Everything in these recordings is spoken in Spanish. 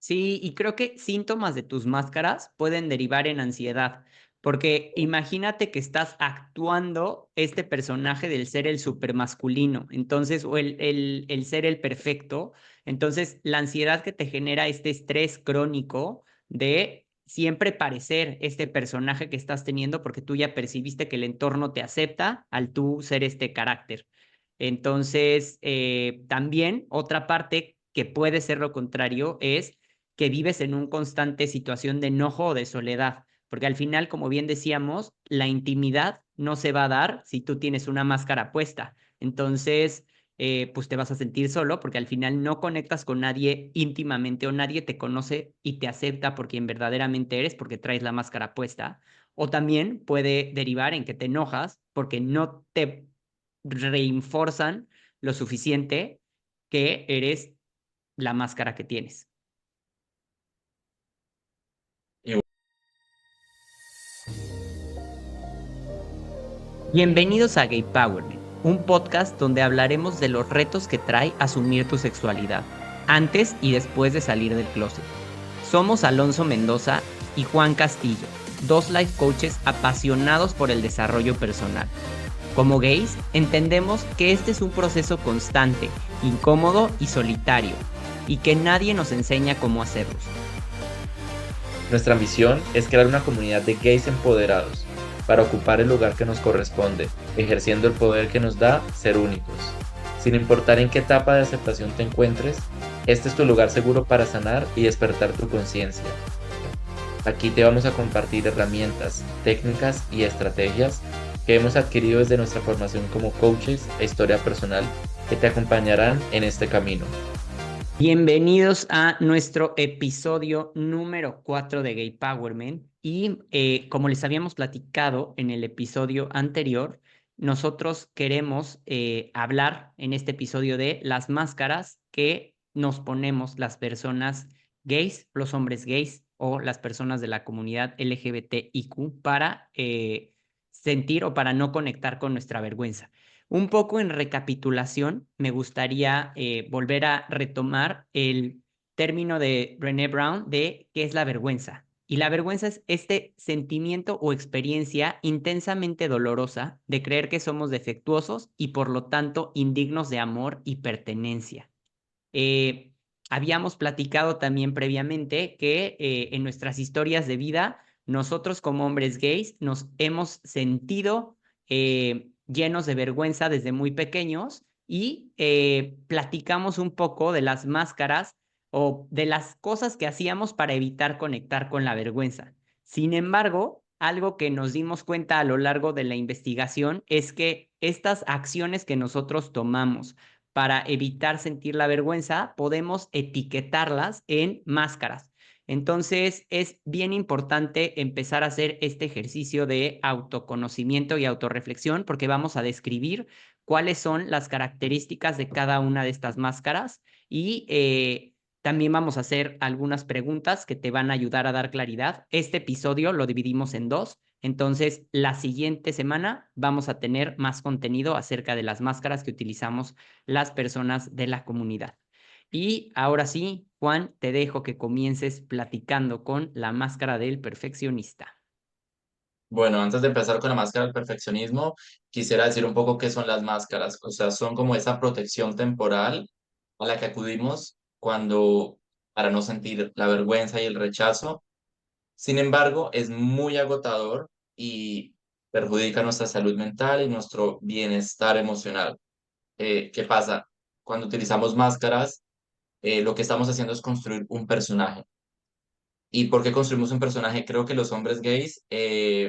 Sí, y creo que síntomas de tus máscaras pueden derivar en ansiedad, porque imagínate que estás actuando este personaje del ser el supermasculino, entonces, o el ser el perfecto, entonces la ansiedad que te genera este estrés crónico de siempre parecer este personaje que estás teniendo, porque tú ya percibiste que el entorno te acepta al tú ser este carácter. Entonces, también otra parte que puede ser lo contrario es que vives en una constante situación de enojo o de soledad, porque al final, como bien decíamos, la intimidad no se va a dar si tú tienes una máscara puesta. Entonces, pues te vas a sentir solo porque al final no conectas con nadie íntimamente o nadie te conoce y te acepta por quien verdaderamente eres porque traes la máscara puesta. O también puede derivar en que te enojas porque no te reinforzan lo suficiente que eres la máscara que tienes. Y Bienvenidos a Gay Powerment, un podcast donde hablaremos de los retos que trae asumir tu sexualidad, antes y después de salir del closet. Somos Alonso Mendoza y Juan Castillo, dos life coaches apasionados por el desarrollo personal. Como gays, entendemos que este es un proceso constante, incómodo y solitario, y que nadie nos enseña cómo hacerlo. nuestra misión es crear una comunidad de gays empoderados para ocupar el lugar que nos corresponde, ejerciendo el poder que nos da ser únicos. Sin importar en qué etapa de aceptación te encuentres, este es tu lugar seguro para sanar y despertar tu conciencia. Aquí te vamos a compartir herramientas, técnicas y estrategias que hemos adquirido desde nuestra formación como coaches e historia personal que te acompañarán en este camino. Bienvenidos a nuestro episodio número 4 de Gay Powerment y como les habíamos platicado en el episodio anterior, nosotros queremos hablar en este episodio de las máscaras que nos ponemos las personas gays, los hombres gays o las personas de la comunidad LGBTIQ para sentir o para no conectar con nuestra vergüenza. Un poco en recapitulación, me gustaría volver a retomar el término de Brené Brown de qué es la vergüenza. Y la vergüenza es este sentimiento o experiencia intensamente dolorosa de creer que somos defectuosos y por lo tanto indignos de amor y pertenencia. Eh, Habíamos platicado también previamente que en nuestras historias de vida, nosotros como hombres gays nos hemos sentido llenos de vergüenza desde muy pequeños y platicamos un poco de las máscaras o de las cosas que hacíamos para evitar conectar con la vergüenza. Sin embargo, algo que nos dimos cuenta a lo largo de la investigación es que estas acciones que nosotros tomamos para evitar sentir la vergüenza, podemos etiquetarlas en máscaras. Entonces, es bien importante empezar a hacer este ejercicio de autoconocimiento y autorreflexión porque vamos a describir cuáles son las características de cada una de estas máscaras y también vamos a hacer algunas preguntas que te van a ayudar a dar claridad. Este episodio lo dividimos en dos. Entonces, la siguiente semana vamos a tener más contenido acerca de las máscaras que utilizamos las personas de la comunidad. Y ahora sí, Juan, te dejo que comiences platicando con la máscara del perfeccionista. Bueno, antes de empezar con la máscara del perfeccionismo, quisiera decir un poco qué son las máscaras. O sea, son como esa protección temporal a la que acudimos para no sentir la vergüenza y el rechazo. Sin embargo, es muy agotador y perjudica nuestra salud mental y nuestro bienestar emocional. ¿Qué pasa? Cuando utilizamos máscaras, lo que estamos haciendo es construir un personaje. ¿Y por qué construimos un personaje? Creo que los hombres gays,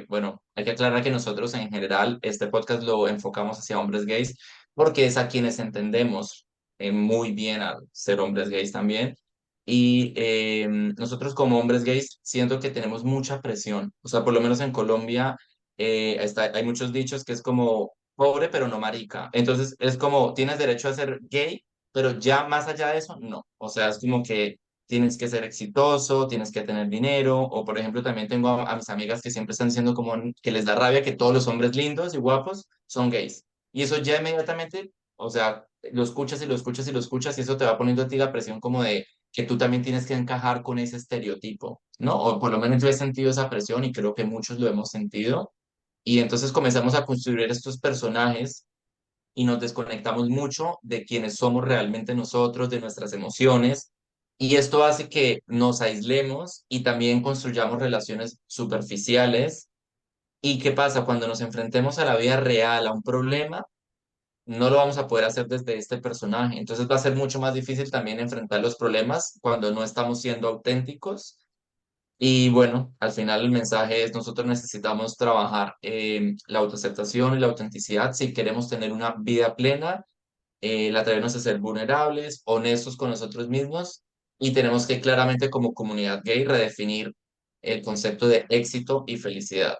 bueno, hay que aclarar que nosotros en general este podcast lo enfocamos hacia hombres gays porque es a quienes entendemos muy bien al ser hombres gays también. Y nosotros como hombres gays siento que tenemos mucha presión. O sea, por lo menos en Colombia hay muchos dichos que es como pobre pero no marica. Entonces es como tienes derecho a ser gay, pero ya más allá de eso, no. O sea, es como que tienes que ser exitoso, tienes que tener dinero, o por ejemplo también tengo a mis amigas que siempre están diciendo como que les da rabia que todos los hombres lindos y guapos son gays. Y eso ya inmediatamente, o sea, lo escuchas y lo escuchas y lo escuchas y eso te va poniendo a ti la presión como de que tú también tienes que encajar con ese estereotipo, ¿no? O por lo menos yo he sentido esa presión y creo que muchos lo hemos sentido. Y entonces comenzamos a construir estos personajes y nos desconectamos mucho de quienes somos realmente nosotros, de nuestras emociones. Y esto hace que nos aislemos y también construyamos relaciones superficiales. ¿Y qué pasa? Cuando nos enfrentemos a la vida real, a un problema, no lo vamos a poder hacer desde este personaje. Entonces va a ser mucho más difícil también enfrentar los problemas cuando no estamos siendo auténticos. Y bueno, al final el mensaje es nosotros necesitamos trabajar la autoaceptación y la autenticidad si queremos tener una vida plena, el atrevernos a ser vulnerables, honestos con nosotros mismos y tenemos que claramente como comunidad gay redefinir el concepto de éxito y felicidad.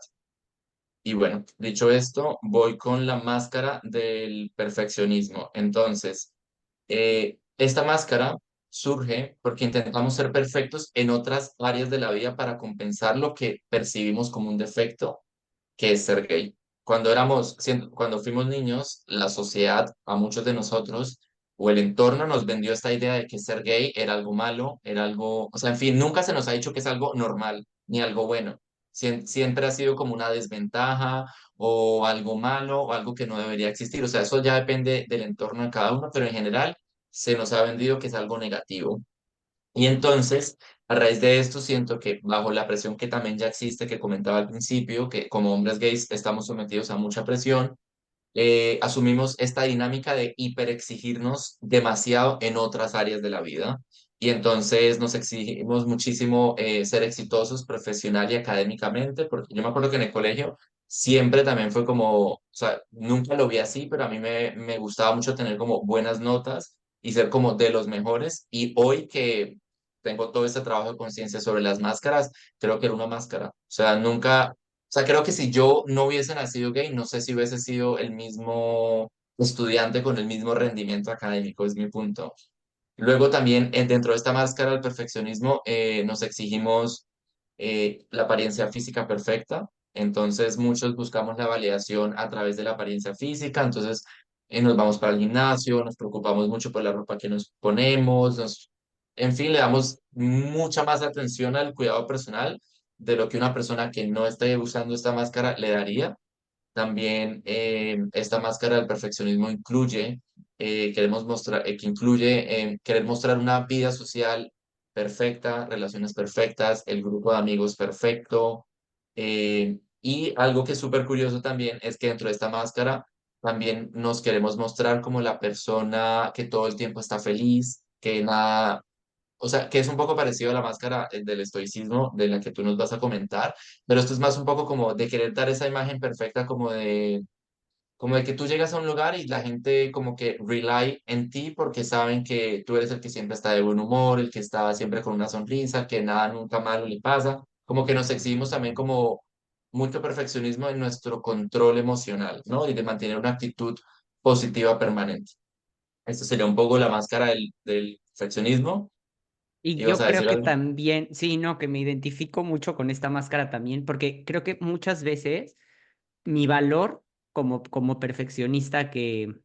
Y bueno, dicho esto, voy con la máscara del perfeccionismo. Entonces, esta máscara surge porque intentamos ser perfectos en otras áreas de la vida para compensar lo que percibimos como un defecto, que es ser gay. Cuando fuimos niños, la sociedad, a muchos de nosotros, o el entorno nos vendió esta idea de que ser gay era algo malo, era algo, o sea, en fin, nunca se nos ha dicho que es algo normal ni algo bueno. Siempre ha sido como una desventaja o algo malo o algo que no debería existir. O sea, eso ya depende del entorno de cada uno, pero en general se nos ha vendido que es algo negativo. Y entonces, a raíz de esto, siento que bajo la presión que también ya existe, que comentaba al principio, que como hombres gays estamos sometidos a mucha presión, asumimos esta dinámica de hiperexigirnos demasiado en otras áreas de la vida. Y entonces nos exigimos muchísimo ser exitosos profesional y académicamente, porque yo me acuerdo que en el colegio siempre también fue como, o sea, nunca lo vi así, pero a mí me gustaba mucho tener como buenas notas y ser como de los mejores. Y hoy que tengo todo este trabajo de conciencia sobre las máscaras, creo que era una máscara. O sea, nunca, o sea, creo que si yo no hubiese nacido gay, no sé si hubiese sido el mismo estudiante con el mismo rendimiento académico, es mi punto. Luego también dentro de esta máscara del perfeccionismo nos exigimos la apariencia física perfecta. Entonces muchos buscamos la validación a través de la apariencia física. Entonces nos vamos para el gimnasio, nos preocupamos mucho por la ropa que nos ponemos, en fin, le damos mucha más atención al cuidado personal de lo que una persona que no esté usando esta máscara le daría. También esta máscara del perfeccionismo que incluye querer mostrar una vida social perfecta, relaciones perfectas, el grupo de amigos perfecto. Y algo que es súper curioso también es que dentro de esta máscara también nos queremos mostrar como la persona que todo el tiempo está feliz, que nada, o sea, que es un poco parecido a la máscara del estoicismo de la que tú nos vas a comentar, pero esto es más un poco como de querer dar esa imagen perfecta como de que tú llegas a un lugar y la gente como que rely en ti porque saben que tú eres el que siempre está de buen humor, el que está siempre con una sonrisa, que nada nunca malo le pasa, como que nos exigimos también como mucho perfeccionismo en nuestro control emocional, ¿no? Y de mantener una actitud positiva permanente. Esto sería un poco la máscara del perfeccionismo. Y ¿Ibas yo a creo decir que algo? también, sí, no, que me identifico mucho con esta máscara también, porque creo que muchas veces mi valor como perfeccionista que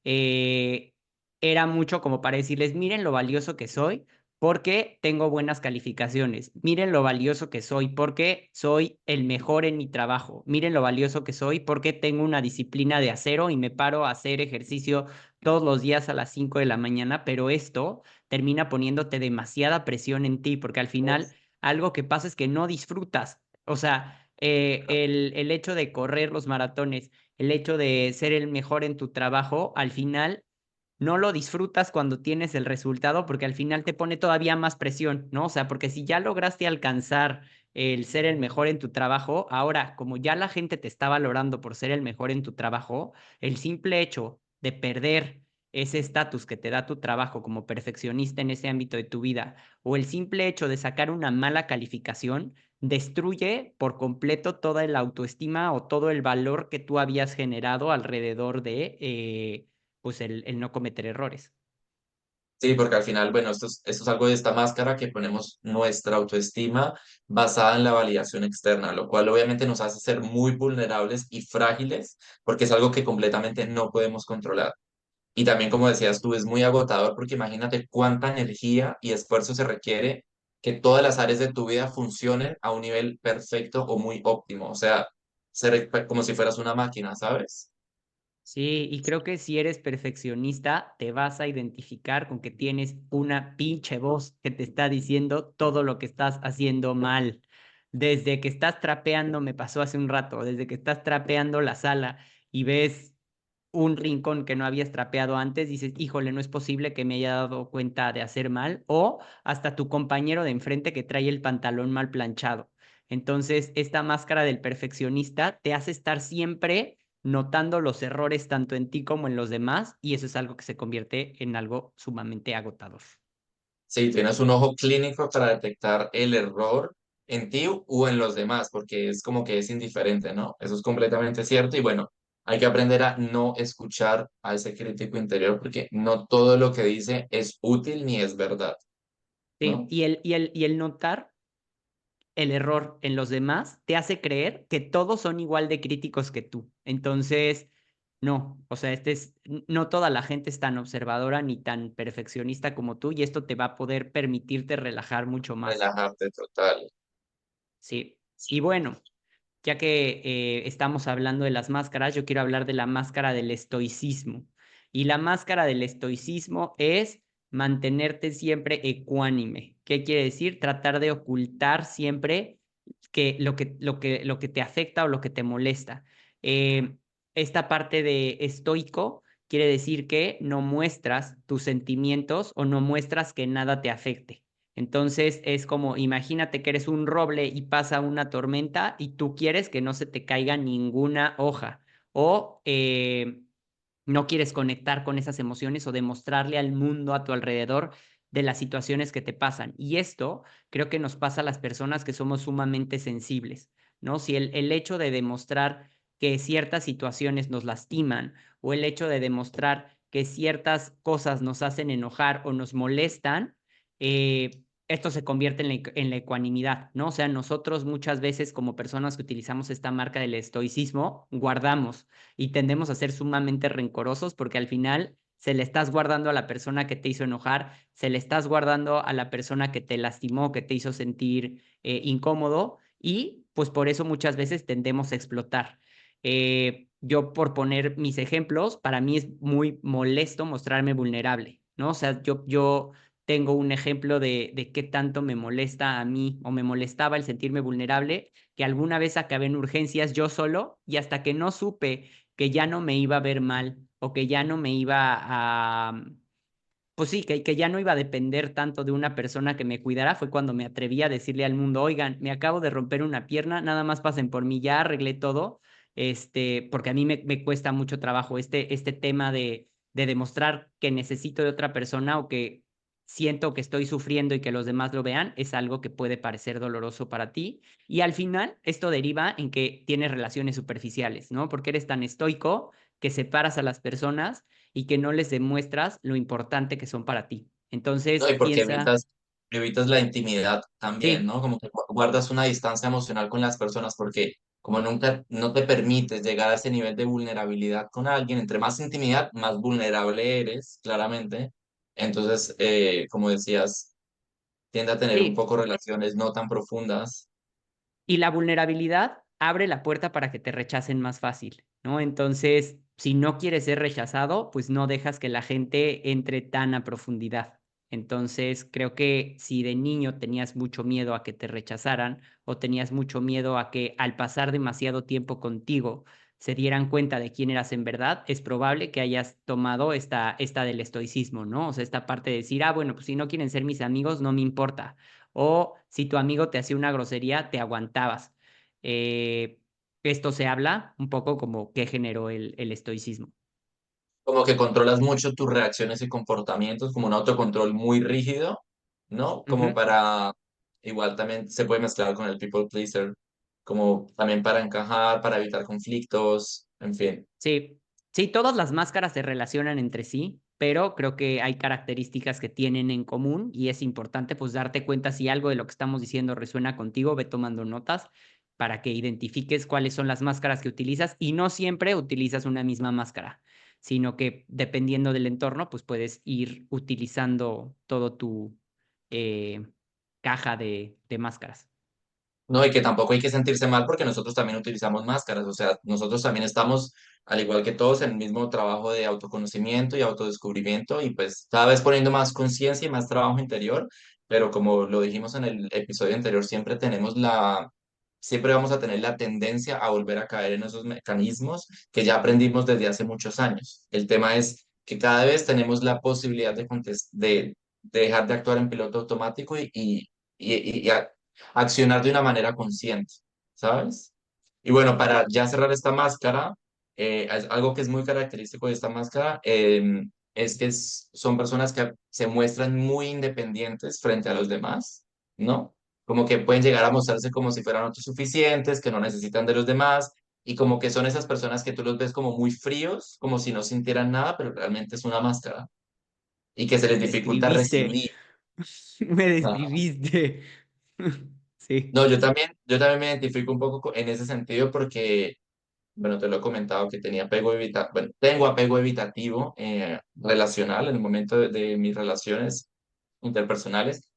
eh, era mucho como para decirles, miren lo valioso que soy porque tengo buenas calificaciones, miren lo valioso que soy porque soy el mejor en mi trabajo, miren lo valioso que soy porque tengo una disciplina de acero y me paro a hacer ejercicio todos los días a las 5 de la mañana, pero esto termina poniéndote demasiada presión en ti porque al final algo que pasa es que no disfrutas. O sea, el hecho de correr los maratones, el hecho de ser el mejor en tu trabajo, al final no lo disfrutas cuando tienes el resultado porque al final te pone todavía más presión, ¿no? O sea, porque si ya lograste alcanzar el ser el mejor en tu trabajo, ahora, como ya la gente te está valorando por ser el mejor en tu trabajo, el simple hecho de perder ese estatus que te da tu trabajo como perfeccionista en ese ámbito de tu vida, o el simple hecho de sacar una mala calificación, destruye por completo toda la autoestima o todo el valor que tú habías generado alrededor de pues el no cometer errores. Sí, porque al final, bueno, esto es algo de esta máscara que ponemos nuestra autoestima basada en la validación externa, lo cual obviamente nos hace ser muy vulnerables y frágiles porque es algo que completamente no podemos controlar. Y también, como decías tú, es muy agotador porque imagínate cuánta energía y esfuerzo se requiere que todas las áreas de tu vida funcionen a un nivel perfecto o muy óptimo. O sea, como si fueras una máquina, ¿sabes? Sí, y creo que si eres perfeccionista, te vas a identificar con que tienes una pinche voz que te está diciendo todo lo que estás haciendo mal. Desde que estás trapeando, me pasó hace un rato, desde que estás trapeando la sala y ves un rincón que no habías trapeado antes, dices, híjole, no es posible que me haya dado cuenta de hacer mal, o hasta tu compañero de enfrente que trae el pantalón mal planchado. Entonces, esta máscara del perfeccionista te hace estar siempre notando los errores tanto en ti como en los demás, y eso es algo que se convierte en algo sumamente agotador. Sí, tienes un ojo clínico para detectar el error en ti o en los demás, porque es como que es indiferente, ¿no? Eso es completamente cierto y bueno, hay que aprender a no escuchar a ese crítico interior porque no todo lo que dice es útil ni es verdad, Sí, ¿no? y el notar el error en los demás te hace creer que todos son igual de críticos que tú. Entonces, no, o sea, no toda la gente es tan observadora ni tan perfeccionista como tú y esto te va a poder permitirte relajar mucho más. Relajarte total. Sí. Y bueno, ya que estamos hablando de las máscaras, yo quiero hablar de la máscara del estoicismo. Y la máscara del estoicismo es mantenerte siempre ecuánime. ¿Qué quiere decir? Tratar de ocultar siempre lo que te afecta o lo que te molesta. Eh, esta parte de estoico quiere decir que no muestras tus sentimientos o no muestras que nada te afecte. Entonces es como, imagínate que eres un roble y pasa una tormenta y tú quieres que no se te caiga ninguna hoja o no quieres conectar con esas emociones o demostrarle al mundo a tu alrededor de las situaciones que te pasan. Y esto creo que nos pasa a las personas que somos sumamente sensibles, ¿no? Si el hecho de demostrar que ciertas situaciones nos lastiman o el hecho de demostrar que ciertas cosas nos hacen enojar o nos molestan, esto se convierte en la ecuanimidad, ¿no? O sea, nosotros muchas veces como personas que utilizamos esta marca del estoicismo, guardamos y tendemos a ser sumamente rencorosos porque al final se le estás guardando a la persona que te hizo enojar, se le estás guardando a la persona que te lastimó, que te hizo sentir incómodo y pues por eso muchas veces tendemos a explotar. Yo por poner mis ejemplos, para mí es muy molesto mostrarme vulnerable, ¿no? O sea, yo tengo un ejemplo de qué tanto me molesta a mí o me molestaba el sentirme vulnerable, que alguna vez acabé en urgencias yo solo y hasta que no supe que ya no me iba a ver mal o que ya no me iba a, pues sí, que ya no iba a depender tanto de una persona que me cuidara, fue cuando me atreví a decirle al mundo, oigan, me acabo de romper una pierna, nada más pasen por mí, ya arreglé todo, porque a mí me cuesta mucho trabajo este tema de demostrar que necesito de otra persona o que siento que estoy sufriendo y que los demás lo vean, es algo que puede parecer doloroso para ti. Y al final, esto deriva en que tienes relaciones superficiales, ¿no? Porque eres tan estoico que separas a las personas y que no les demuestras lo importante que son para ti. No, Entonces, y porque piensa, evitas la intimidad también, sí, ¿no? Como que guardas una distancia emocional con las personas porque como nunca no te permites llegar a ese nivel de vulnerabilidad con alguien, entre más intimidad, más vulnerable eres, claramente. Entonces, como decías, tiende a tener un sí. poco relaciones no tan profundas. Y la vulnerabilidad abre la puerta para que te rechacen más fácil, ¿no? Entonces, si no quieres ser rechazado, pues no dejas que la gente entre tan a profundidad. Entonces, creo que si de niño tenías mucho miedo a que te rechazaran o tenías mucho miedo a que al pasar demasiado tiempo contigo se dieran cuenta de quién eras en verdad, es probable que hayas tomado esta del estoicismo, ¿no? O sea, esta parte de decir, ah, bueno, pues si no quieren ser mis amigos, no me importa o si tu amigo te hacía una grosería, te aguantabas. Eh, Esto se habla un poco como qué generó el estoicismo. Como que controlas mucho tus reacciones y comportamientos, como un autocontrol muy rígido, ¿no? Como Ujú. para, igual también se puede mezclar con el people pleaser, como también para encajar, para evitar conflictos, en fin. Sí, sí, todas las máscaras se relacionan entre sí, pero creo que hay características que tienen en común y es importante pues darte cuenta si algo de lo que estamos diciendo resuena contigo, ve tomando notas para que identifiques cuáles son las máscaras que utilizas y no siempre utilizas una misma máscara. sino que dependiendo del entorno, pues puedes ir utilizando todo tu eh, caja de máscaras. No, y que tampoco hay que sentirse mal porque nosotros también utilizamos máscaras, o sea, nosotros también estamos, al igual que todos, en el mismo trabajo de autoconocimiento y autodescubrimiento y pues cada vez poniendo más conciencia y más trabajo interior, pero como lo dijimos en el episodio anterior, siempre vamos a tener la tendencia a volver a caer en esos mecanismos que ya aprendimos desde hace muchos años. El tema es que cada vez tenemos la posibilidad de dejar de actuar en piloto automático y accionar de una manera consciente, ¿sabes? Y bueno, para ya cerrar esta máscara, algo que es muy característico de esta máscara es que son personas que se muestran muy independientes frente a los demás, ¿no? Como que pueden llegar a mostrarse como si fueran autosuficientes, que no necesitan de los demás, y como que son esas personas que tú los ves como muy fríos, como si no sintieran nada, pero realmente es una máscara, y que se les Me dificulta describiste, recibir. me Ajá. describiste. Sí, No, yo también me identifico un poco en ese sentido porque, bueno, te lo he comentado que tenía apego evitativo, bueno, tengo apego evitativo relacional en el momento de mis relaciones interpersonales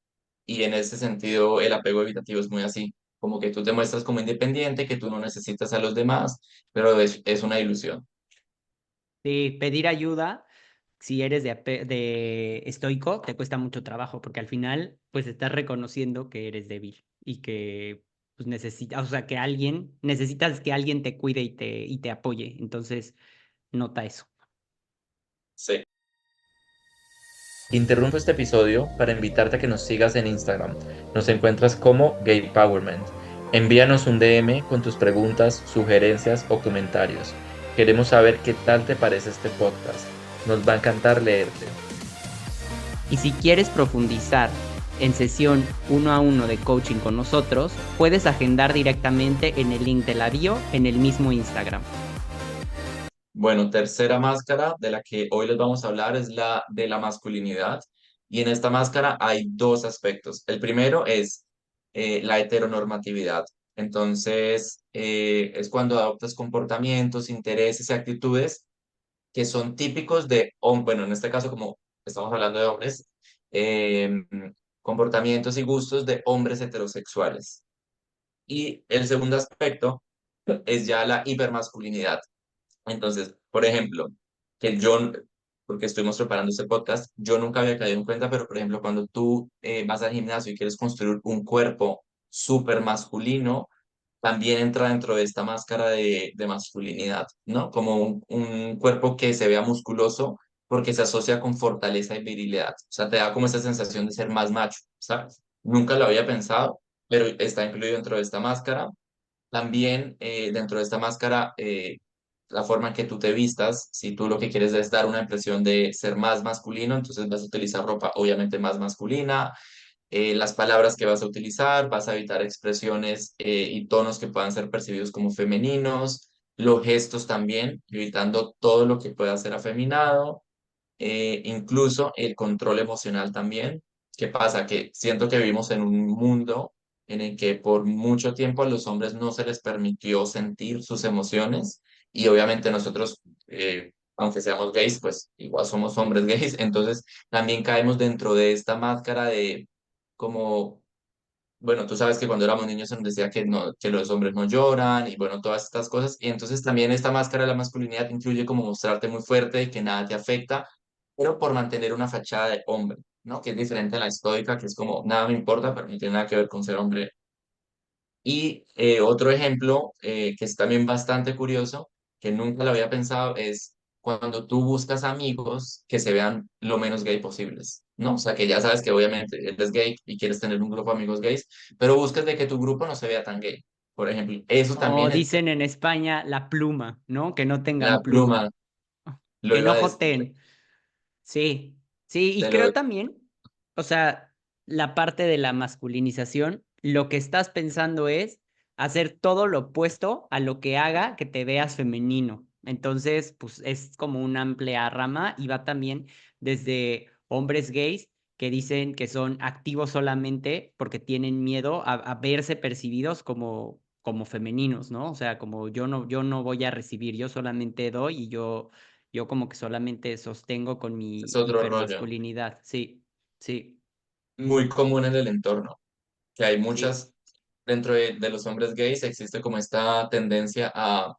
y en ese sentido el apego evitativo es muy así, como que tú te muestras como independiente, que tú no necesitas a los demás, pero es una ilusión. sí, pedir ayuda, si eres de estoico, te cuesta mucho trabajo, porque al final, pues estás reconociendo que eres débil y que pues necesitas, o sea, necesitas que alguien te cuide y te apoye. Entonces, nota eso. Sí. Interrumpo este episodio para invitarte a que nos sigas en Instagram. Nos encuentras como Gay Powerment. Envíanos un DM con tus preguntas, sugerencias o comentarios. Queremos saber qué tal te parece este podcast. Nos va a encantar leerte. Y si quieres profundizar en sesión uno a uno de coaching con nosotros, puedes agendar directamente en el link de la bio en el mismo Instagram. Bueno, tercera máscara de la que hoy les vamos a hablar es la de la masculinidad. Y en esta máscara hay dos aspectos. El primero es la heteronormatividad. Entonces, es cuando adoptas comportamientos, intereses y actitudes que son típicos bueno, en este caso como estamos hablando de hombres, eh, comportamientos y gustos de hombres heterosexuales. Y el segundo aspecto es ya la hipermasculinidad. Entonces, por ejemplo, que yo, porque estuvimos preparando este podcast, yo nunca había caído en cuenta, pero por ejemplo, cuando tú vas al gimnasio y quieres construir un cuerpo súper masculino, también entra dentro de esta máscara de masculinidad, ¿no? Como un cuerpo que se vea musculoso porque se asocia con fortaleza y virilidad. O sea, te da como esa sensación de ser más macho, ¿sabes? Nunca lo había pensado, pero está incluido dentro de esta máscara. También dentro de esta máscara, la forma en que tú te vistas, si tú lo que quieres es dar una impresión de ser más masculino, entonces vas a utilizar ropa obviamente más masculina, las palabras que vas a utilizar, vas a evitar expresiones y tonos que puedan ser percibidos como femeninos, los gestos también, evitando todo lo que pueda ser afeminado, incluso el control emocional también. ¿Qué pasa? Que siento que vivimos en un mundo en el que por mucho tiempo a los hombres no se les permitió sentir sus emociones y obviamente nosotros, aunque seamos gays, pues igual somos hombres gays, entonces también caemos dentro de esta máscara de como bueno, tú sabes que cuando éramos niños se nos decía que, no, que los hombres no lloran y bueno, todas estas cosas. Y entonces también esta máscara de la masculinidad incluye como mostrarte muy fuerte, que nada te afecta, pero por mantener una fachada de hombre, ¿no? Que es diferente a la estoica, que es como nada me importa, pero no tiene nada que ver con ser hombre. Y otro ejemplo que es también bastante curioso, que nunca lo había pensado, es cuando tú buscas amigos que se vean lo menos gay posibles, ¿no? O sea, que ya sabes que obviamente eres gay y quieres tener un grupo de amigos gays, pero buscas de que tu grupo no se vea tan gay. Por ejemplo, eso O también es dicen en España la pluma, ¿no? Que no tengan la pluma, pluma, lo que iba no a decir, joteen. Sí, sí, y te lo... creo también, o sea, la parte de la masculinización, lo que estás pensando es hacer todo lo opuesto a lo que haga que te veas femenino. Entonces, pues es como una amplia rama y va también desde hombres gays que dicen que son activos solamente porque tienen miedo a verse percibidos como femeninos, ¿no? O sea, como yo no voy a recibir, yo solamente doy y yo Yo como que solamente sostengo con mi Es otro rollo, hipermasculinidad. Sí, sí, muy común en el entorno, que hay sí, muchas, dentro de los hombres gays existe como esta tendencia a,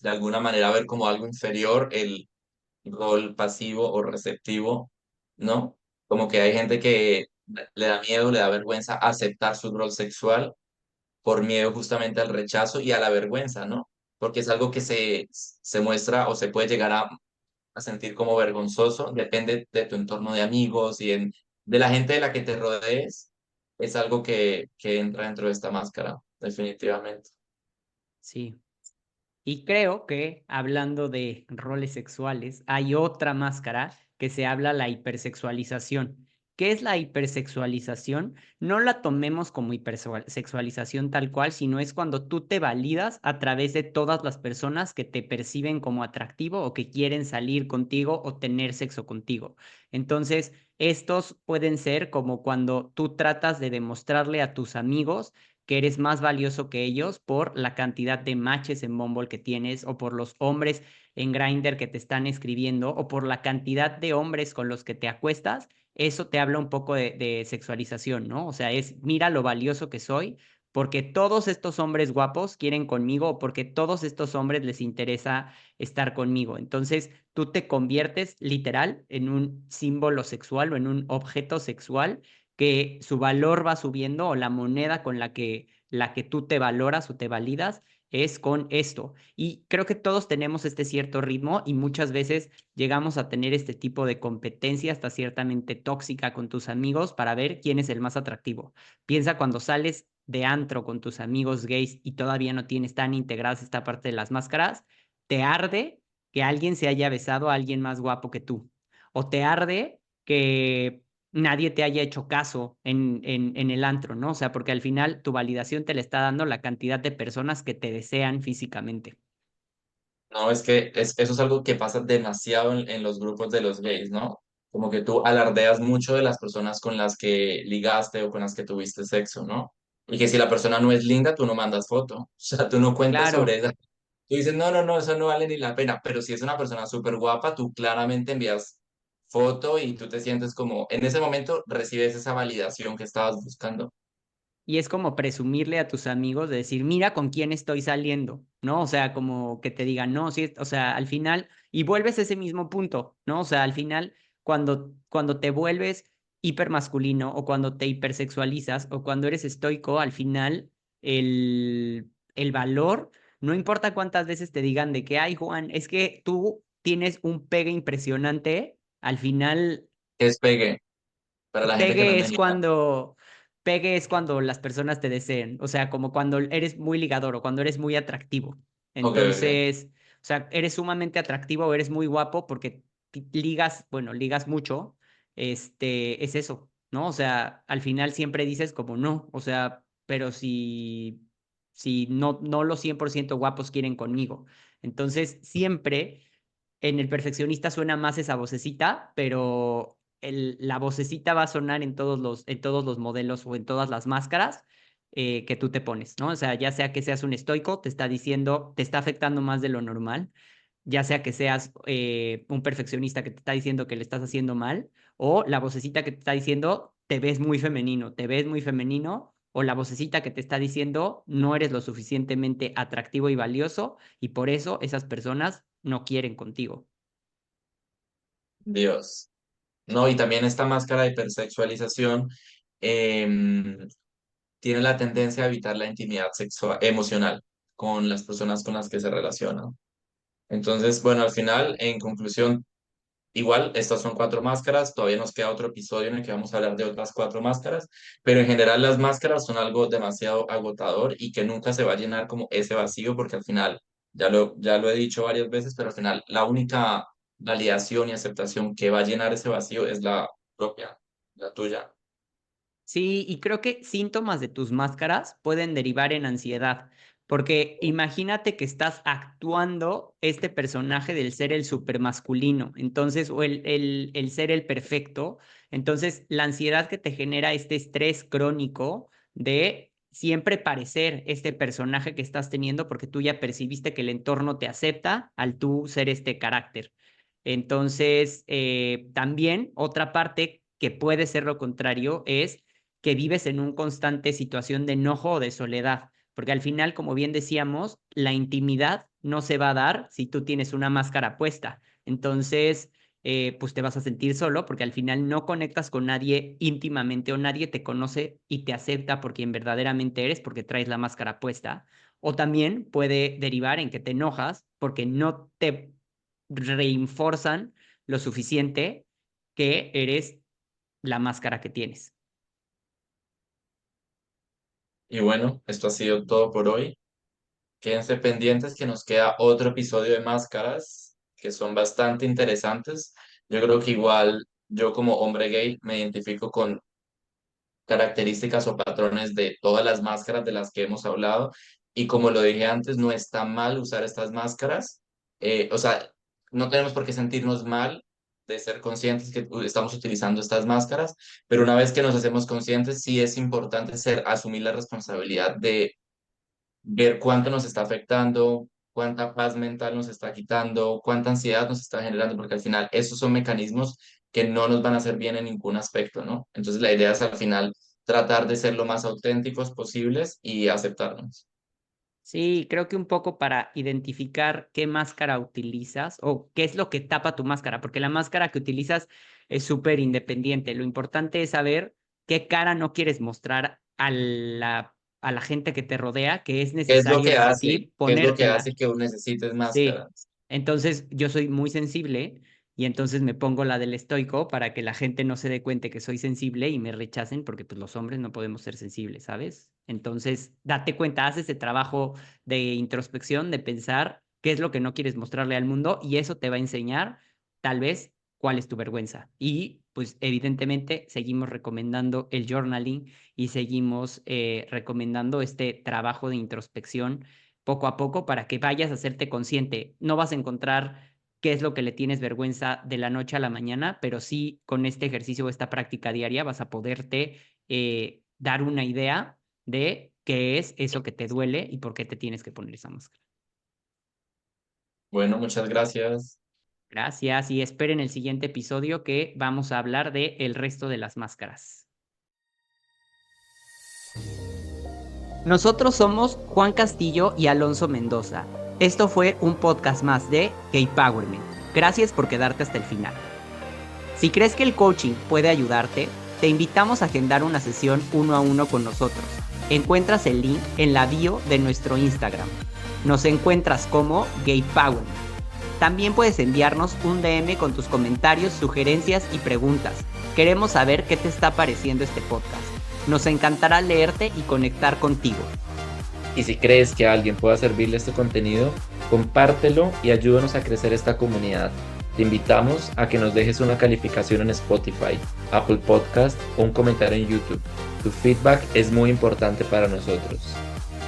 de alguna manera, ver como algo inferior el rol pasivo o receptivo, ¿no? Como que hay gente que le da miedo, le da vergüenza aceptar su rol sexual por miedo justamente al rechazo y a la vergüenza, ¿no? Porque es algo que se muestra o se puede llegar a sentir como vergonzoso, depende de tu entorno de amigos y de la gente de la que te rodees, es algo que entra dentro de esta máscara, definitivamente. sí. Y creo que hablando de roles sexuales, hay otra máscara que se habla la hipersexualización. ¿Qué es la hipersexualización? No la tomemos como hipersexualización tal cual, sino es cuando tú te validas a través de todas las personas que te perciben como atractivo o que quieren salir contigo o tener sexo contigo. Entonces, estos pueden ser como cuando tú tratas de demostrarle a tus amigos que eres más valioso que ellos por la cantidad de matches en Bumble que tienes o por los hombres en Grindr que te están escribiendo o por la cantidad de hombres con los que te acuestas, eso te habla un poco de sexualización, ¿no? O sea, es mira lo valioso que soy porque todos estos hombres guapos quieren conmigo o porque todos estos hombres les interesa estar conmigo. Entonces, tú te conviertes literal en un símbolo sexual o en un objeto sexual que su valor va subiendo o la moneda con la que tú te valoras o te validas es con esto. Y creo que todos tenemos este cierto ritmo y muchas veces llegamos a tener este tipo de competencia hasta ciertamente tóxica con tus amigos para ver quién es el más atractivo. Piensa cuando sales de antro con tus amigos gays y todavía no tienes tan integradas esta parte de las máscaras, te arde que alguien se haya besado a alguien más guapo que tú. O te arde que nadie te haya hecho caso en el antro, ¿no? O sea, porque al final tu validación te la está dando la cantidad de personas que te desean físicamente. No, es que eso es algo que pasa demasiado en los grupos de los gays, ¿no? Como que tú alardeas mucho de las personas con las que ligaste o con las que tuviste sexo, ¿no? Y que si la persona no es linda, tú no mandas foto. O sea, tú no cuentas sobre Claro, ella. Tú dices, no, no, no, eso no vale ni la pena. Pero si es una persona súper guapa, tú claramente envías foto y tú te sientes como, en ese momento recibes esa validación que estabas buscando. y es como presumirle a tus amigos de decir, mira con quién estoy saliendo, ¿no? O sea, como que te digan, no, sí, o sea, al final, y vuelves a ese mismo punto, ¿no? O sea, al final, cuando te vuelves hipermasculino o cuando te hipersexualizas o cuando eres estoico, al final, el valor, no importa cuántas veces te digan de que, ay, Juan, es que tú tienes un pegue impresionante, al final Es pegue para la gente que no es Pegue es mexicana. cuando, pegue es cuando las personas te deseen, o sea, como cuando eres muy ligador o cuando eres muy atractivo. Ok, ok. Entonces, o sea, eres sumamente atractivo o eres muy guapo porque ligas, bueno, ligas mucho, es eso, ¿no? O sea, al final siempre dices como no, o sea, pero si no los 100% guapos quieren conmigo. Entonces, siempre en el perfeccionista suena más esa vocecita, pero la vocecita va a sonar en todos los modelos o en todas las máscaras que tú te pones, ¿no? O sea, ya sea que seas un estoico, te está diciendo, te está afectando más de lo normal, ya sea que seas un perfeccionista que te está diciendo que le estás haciendo mal, o la vocecita que te está diciendo, te ves muy femenino, o la vocecita que te está diciendo, no eres lo suficientemente atractivo y valioso, y por eso esas personas no quieren contigo. Dios. No, y también esta máscara de hipersexualización tiene la tendencia a evitar la intimidad sexual, emocional con las personas con las que se relacionan. Entonces, bueno, al final, en conclusión, igual, estas son cuatro máscaras, todavía nos queda otro episodio en el que vamos a hablar de otras cuatro máscaras, pero en general las máscaras son algo demasiado agotador y que nunca se va a llenar como ese vacío, porque al final, ya lo he dicho varias veces, pero al final la única validación y aceptación que va a llenar ese vacío es la propia, la tuya. Sí, y creo que síntomas de tus máscaras pueden derivar en ansiedad, porque imagínate que estás actuando este personaje del ser el supermasculino, entonces, o el ser el perfecto, entonces la ansiedad que te genera este estrés crónico de siempre parecer este personaje que estás teniendo, porque tú ya percibiste que el entorno te acepta al tú ser este carácter. Entonces, también otra parte que puede ser lo contrario es que vives en una constante situación de enojo o de soledad, porque al final, como bien decíamos, la intimidad no se va a dar si tú tienes una máscara puesta. Entonces, pues te vas a sentir solo porque al final no conectas con nadie íntimamente o nadie te conoce y te acepta por quien verdaderamente eres porque traes la máscara puesta. O también puede derivar en que te enojas porque no te reinforzan lo suficiente que eres la máscara que tienes. Y bueno, esto ha sido todo por hoy. Quédense pendientes que nos queda otro episodio de máscaras que son bastante interesantes. Yo creo que igual yo como hombre gay me identifico con características o patrones de todas las máscaras de las que hemos hablado. Y como lo dije antes, no está mal usar estas máscaras. O sea, no tenemos por qué sentirnos mal de ser conscientes que estamos utilizando estas máscaras, pero una vez que nos hacemos conscientes, sí es importante asumir la responsabilidad de ver cuánto nos está afectando, cuánta paz mental nos está quitando, cuánta ansiedad nos está generando, porque al final esos son mecanismos que no nos van a hacer bien en ningún aspecto, ¿no? Entonces la idea es al final tratar de ser lo más auténticos posibles y aceptarnos. Sí, creo que un poco para identificar qué máscara utilizas o qué es lo que tapa tu máscara, porque la máscara que utilizas es súper independiente. Lo importante es saber qué cara no quieres mostrar a la gente que te rodea, que es ¿Qué es lo necesario que para hace? ti ¿Qué es lo que ponértela. hace que necesites Sí, máscaras? entonces yo soy muy sensible y entonces me pongo la del estoico para que la gente no se dé cuenta que soy sensible y me rechacen porque pues los hombres no podemos ser sensibles, ¿sabes? Entonces, date cuenta, haz ese trabajo de introspección, de pensar qué es lo que no quieres mostrarle al mundo y eso te va a enseñar tal vez cuál es tu vergüenza. Y pues evidentemente seguimos recomendando el journaling y seguimos recomendando este trabajo de introspección poco a poco para que vayas a hacerte consciente. No vas a encontrar qué es lo que le tienes vergüenza de la noche a la mañana, pero sí con este ejercicio o esta práctica diaria vas a poderte dar una idea de qué es eso que te duele y por qué te tienes que poner esa máscara. Bueno, muchas gracias. Gracias y esperen el siguiente episodio que vamos a hablar de el resto de las máscaras. Nosotros somos Juan Castillo y Alonso Mendoza. Esto fue un podcast más de K-Powerment. Gracias por quedarte hasta el final. Si crees que el coaching puede ayudarte, te invitamos a agendar una sesión 1-a-1 con nosotros. Encuentras el link en la bio de nuestro Instagram. Nos encuentras como K-Powerment. También puedes enviarnos un DM con tus comentarios, sugerencias y preguntas. Queremos saber qué te está pareciendo este podcast. Nos encantará leerte y conectar contigo. Y si crees que a alguien pueda servirle este contenido, compártelo y ayúdanos a crecer esta comunidad. Te invitamos a que nos dejes una calificación en Spotify, Apple Podcast o un comentario en YouTube. Tu feedback es muy importante para nosotros.